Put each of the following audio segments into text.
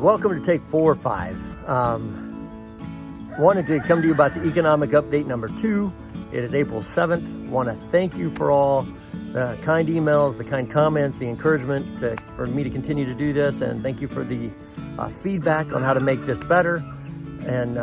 Welcome to Take 4 or 5. Wanted to come to you about the economic update number 2. It is April 7th. Want to thank you for all the kind emails, the kind comments, the encouragement for me to continue to do this, and thank you for the feedback on how to make this better. And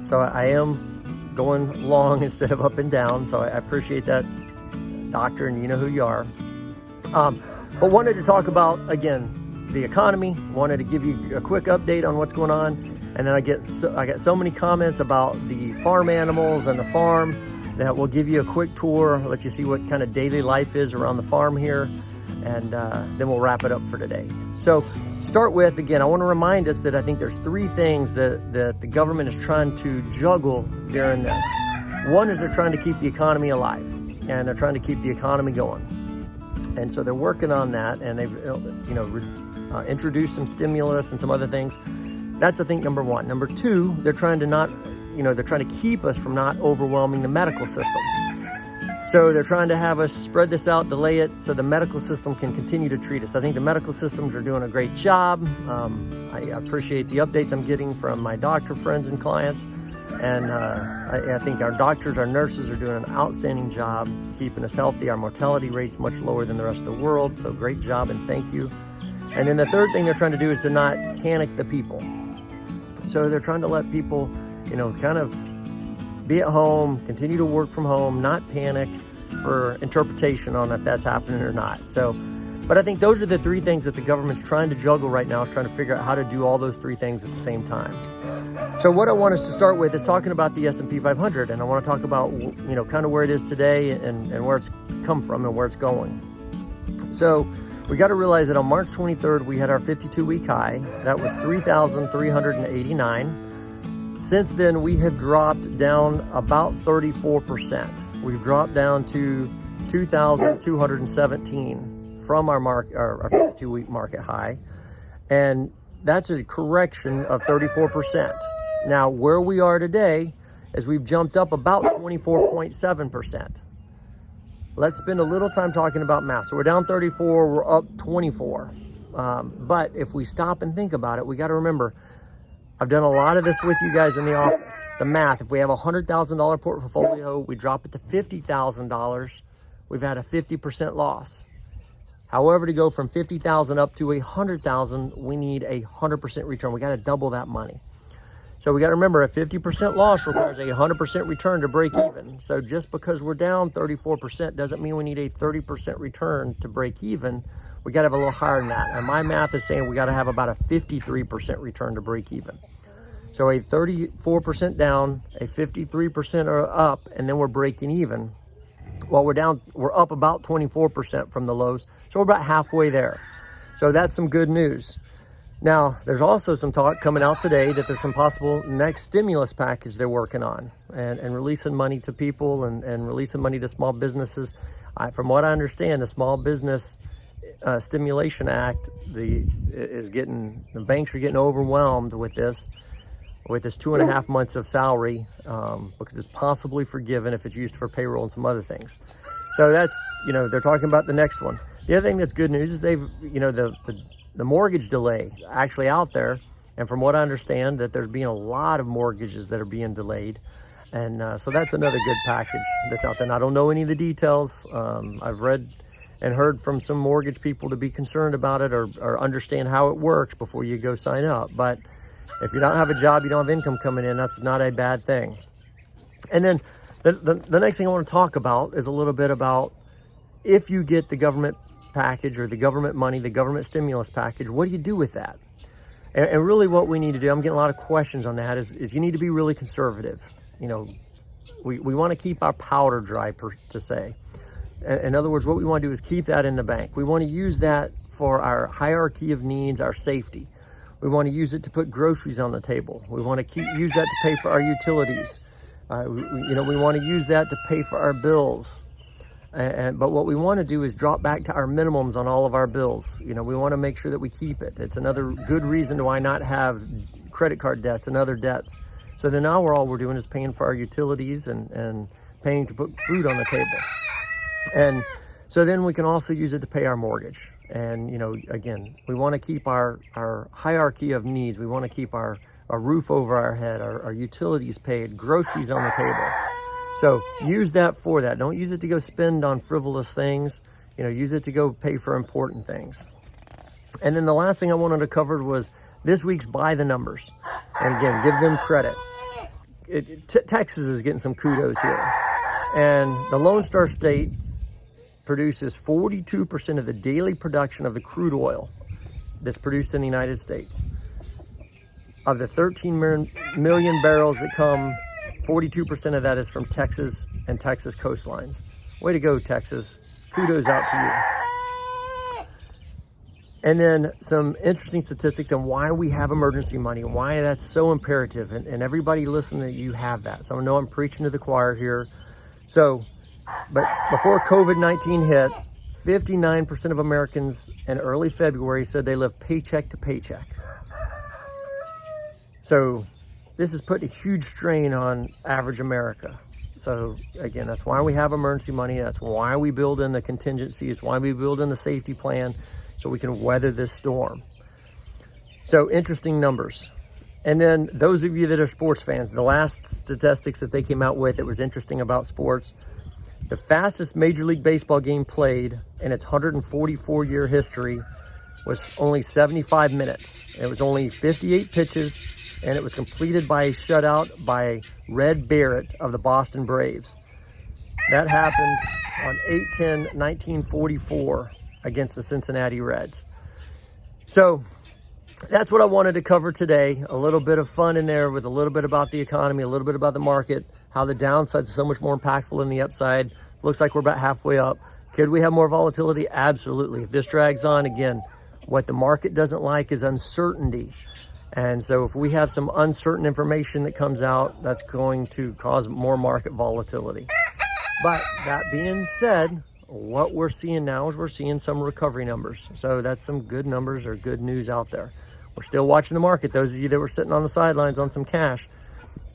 so I am going long instead of up and down, so I appreciate that, Doctor, and you know who you are. But wanted to talk about, again, the economy. Wanted to give you a quick update on what's going on, and then I got so many comments about the farm animals and the farm that we'll give you a quick tour, let you see what kind of daily life is around the farm here, and then we'll wrap it up for today. So to start with, again, I want to remind us that I think there's 3 things that the government is trying to juggle during this. One is they're trying to keep the economy alive, and they're trying to keep the economy going. And so they're working on that, and they've introduced some stimulus and some other things. That's, I think, number 1. Number 2, they're trying to keep us from not overwhelming the medical system. So they're trying to have us spread this out, delay it, so the medical system can continue to treat us. I think the medical systems are doing a great job. I appreciate the updates I'm getting from my doctor friends and clients. And I think our doctors, our nurses are doing an outstanding job keeping us healthy. Our mortality rate's much lower than the rest of the world, so great job and thank you. And then the third thing they're trying to do is to not panic the people. So they're trying to let people, kind of be at home, continue to work from home, not panic for interpretation on if that's happening or not. So, but I think those are the 3 things that the government's trying to juggle right now, is trying to figure out how to do all those 3 things at the same time. So what I want us to start with is talking about the S&P 500, and I want to talk about, kind of where it is today and where it's come from and where it's going. So we got to realize that on March 23rd, we had our 52-week high. That was 3,389. Since then, we have dropped down about 34%. We've dropped down to 2,217 from our 52-week market high. And that's a correction of 34%. Now, where we are today is we've jumped up about 24.7%. Let's spend a little time talking about math. So we're down 34, we're up 24. But if we stop and think about it, we got to remember, I've done a lot of this with you guys in the office. The math, if we have a $100,000 portfolio, we drop it to $50,000, we've had a 50% loss. However, to go from 50,000 up to 100,000, we need a 100% return. We got to double that money. So we got to remember, a 50% loss requires a 100% return to break even. So just because we're down 34% doesn't mean we need a 30% return to break even. We got to have a little higher than that. And my math is saying we got to have about a 53% return to break even. So a 34% down, a 53% up, and then we're breaking even. Well, we're up about 24% from the lows. So we're about halfway there. So that's some good news. Now, there's also some talk coming out today that there's some possible next stimulus package they're working on and releasing money to people and releasing money to small businesses. From what I understand, the Small Business Stimulation Act, the banks are getting overwhelmed with this 2.5 months of salary because it's possibly forgiven if it's used for payroll and some other things. So that's, they're talking about the next one. The other thing that's good news is they've, the mortgage delay actually out there. And from what I understand, that there's been a lot of mortgages that are being delayed. And so that's another good package that's out there. And I don't know any of the details. I've read and heard from some mortgage people to be concerned about it or understand how it works before you go sign up. But if you don't have a job, you don't have income coming in, that's not a bad thing. And then the next thing I want to talk about is a little bit about if you get the government package or the government money, the government stimulus package, what do you do with that? And really what we need to do, I'm getting a lot of questions on that, is you need to be really conservative. We want to keep our powder dry, to say. In other words, what we want to do is keep that in the bank. We want to use that for our hierarchy of needs, our safety. We want to use it to put groceries on the table. We want to use that to pay for our utilities. We want to use that to pay for our bills. But what we want to do is drop back to our minimums on all of our bills. We want to make sure that we keep it. It's another good reason to why not have credit card debts and other debts. So then now all we're doing is paying for our utilities and paying to put food on the table. And so then we can also use it to pay our mortgage. And, you know, again, we want to keep our hierarchy of needs. We want to keep our roof over our head, our utilities paid, groceries on the table. So use that for that. Don't use it to go spend on frivolous things. You know, use it to go pay for important things. And then the last thing I wanted to cover was this week's By the Numbers. And again, give them credit. Texas is getting some kudos here. And the Lone Star State produces 42% of the daily production of the crude oil that's produced in the United States. Of the 13 million barrels that come, 42% of that is from Texas and Texas coastlines. Way to go, Texas. Kudos out to you. And then some interesting statistics on why we have emergency money and why that's so imperative. And everybody listening, you have that. So I know I'm preaching to the choir here. So, but before COVID-19 hit, 59% of Americans in early February said they lived paycheck to paycheck. So this is putting a huge strain on average America. So again, that's why we have emergency money. That's why we build in the contingency. It's why we build in the safety plan so we can weather this storm. So interesting numbers. And then those of you that are sports fans, the last statistics that they came out with, it was interesting about sports. The fastest Major League Baseball game played in its 144-year history was only 75 minutes. It was only 58 pitches, and it was completed by a shutout by Red Barrett of the Boston Braves. That happened on 8/10/1944 against the Cincinnati Reds. So that's what I wanted to cover today. A little bit of fun in there with a little bit about the economy, a little bit about the market, how the downsides are so much more impactful than the upside. Looks like we're about halfway up. Could we have more volatility? Absolutely. If this drags on, again, what the market doesn't like is uncertainty. And so if we have some uncertain information that comes out, that's going to cause more market volatility. But that being said, what we're seeing now is we're seeing some recovery numbers. So that's some good numbers or good news out there. We're still watching the market. Those of you that were sitting on the sidelines on some cash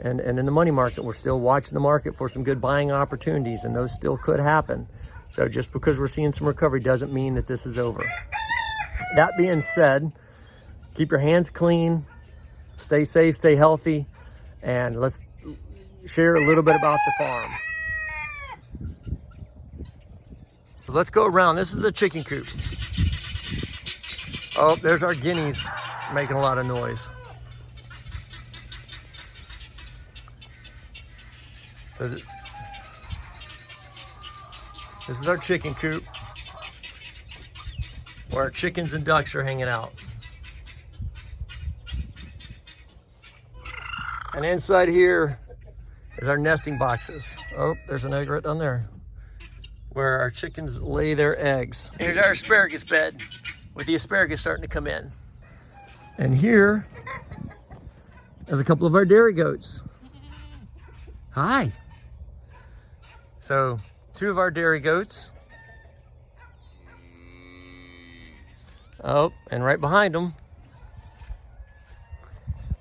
and in the money market, we're still watching the market for some good buying opportunities, and those still could happen. So just because we're seeing some recovery doesn't mean that this is over. That being said, keep your hands clean, stay safe, stay healthy, and let's share a little bit about the farm. Let's go around. This is the chicken coop. Oh, there's our guineas making a lot of noise. This is our chicken coop where our chickens and ducks are hanging out. And inside here is our nesting boxes. Oh, there's an egg right down there where our chickens lay their eggs. Here's our asparagus bed with the asparagus starting to come in. And here is a couple of our dairy goats. Hi. So 2 of our dairy goats. Oh, and right behind them,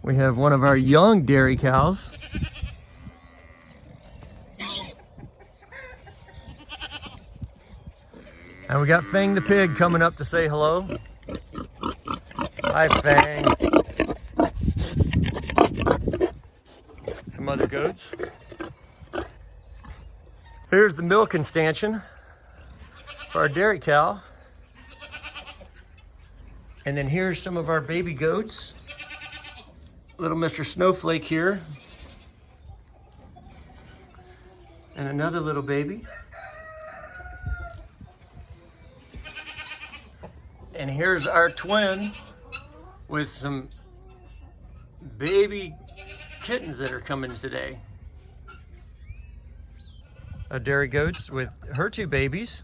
we have one of our young dairy cows. And we got Fang the pig coming up to say hello. Hi, Fang. Some other goats. Here's the milking stanchion for our dairy cow. And then here's some of our baby goats. Little Mr. Snowflake here. And another little baby. And here's our twin with some baby kittens that are coming today. Dairy goats with her 2 babies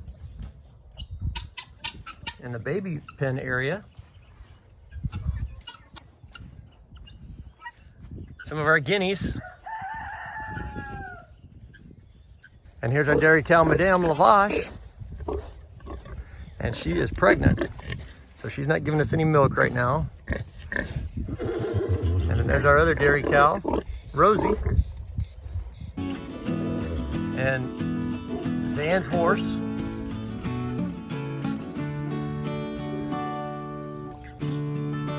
in the baby pen area. Some of our guineas. And here's our dairy cow, Madame Lavache. And she is pregnant. So she's not giving us any milk right now. And then there's our other dairy cow, Rosie. And Zan's horse.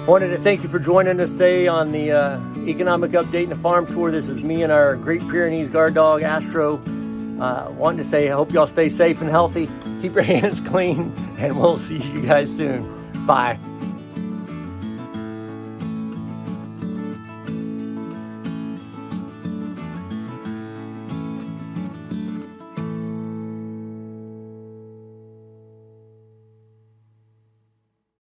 Wanted to thank you for joining us today on the Economic Update and the Farm Tour. This is me and our Great Pyrenees guard dog, Astro. Wanting to say I hope y'all stay safe and healthy. Keep your hands clean, and we'll see you guys soon. Bye.